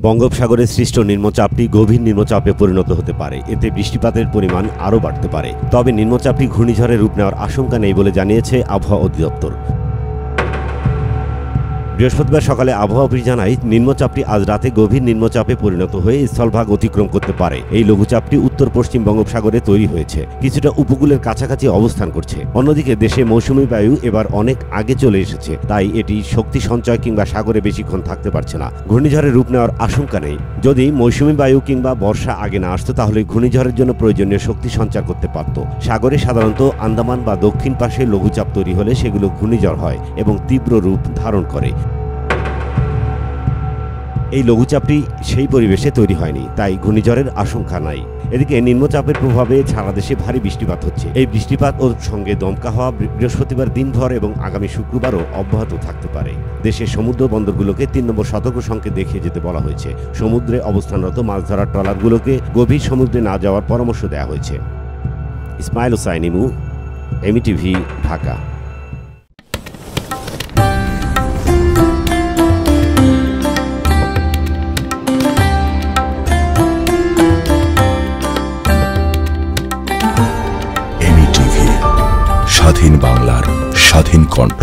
বঙ্গোপসাগরে সৃষ্ট নিম্নচাপটি গভীর নিম্নচাপে পরিণত হতে পারে। এতে বৃষ্টিপাতের পরিমাণ আরও বাড়তে পারে। তবে নিম্নচাপটি ঘূর্ণিঝড়ের রূপ নেওয়ার আশঙ্কা নেই বলে জানিয়েছে আবহাওয়া অধিদপ্তর। বৃহস্পতিবার সকালে আবহাওয়া অফিস জানায়, নিম্নচাপটি আজ রাতে গভীর নিম্নচাপে পরিণত হয়ে স্থলভাগ অতিক্রম করতে পারে। এই লঘুচাপটি উত্তর পশ্চিম বঙ্গোপসাগরে তৈরি হয়েছে, কিছুটা উপকূলের কাছাকাছি অবস্থান করছে। অন্যদিকে দেশে মৌসুমী বায়ু এবার অনেক আগে চলে এসেছে, তাই এটি শক্তি সঞ্চয় কিংবা সাগরে বেশিক্ষণ থাকতে পারছে না। ঘূর্ণিঝড়ের রূপ নেওয়ার আশঙ্কা নেই। যদি মৌসুমী বায়ু কিংবা বর্ষা আগে না আসতো, তাহলে ঘূর্ণিঝড়ের জন্য প্রয়োজনীয় শক্তি সঞ্চার করতে পারত। সাগরে সাধারণত আন্দামান বা দক্ষিণ পাশে লঘুচাপ তৈরি হলে সেগুলো ঘূর্ণিঝড় হয় এবং তীব্র রূপ ধারণ করে। এই লঘুচাপটি সেই পরিবেশে তৈরি হয়নি, তাই ঘূর্ণিঝড়ের আশঙ্কা নাই। এদিকে নিম্নচাপের প্রভাবে সারা দেশে ভারী বৃষ্টিপাত হচ্ছে। এই বৃষ্টিপাত ও সঙ্গে দমকা হওয়া বৃহস্পতিবার দিনভর এবং আগামী শুক্রবারও অব্যাহত থাকতে পারে। দেশের সমুদ্র বন্দরগুলোকে ৩ নম্বর সতর্ক সংকেত দেখিয়ে যেতে বলা হয়েছে। সমুদ্রে অবস্থানরত মাছ ধরার ট্রলারগুলোকে গভীর সমুদ্রে না যাওয়ার পরামর্শ দেওয়া হয়েছে। ইসমাইল হোসাইন ইমু, এমইটিভি, ঢাকা। স্বাধীন বাংলার স্বাধীন কণ্ঠ।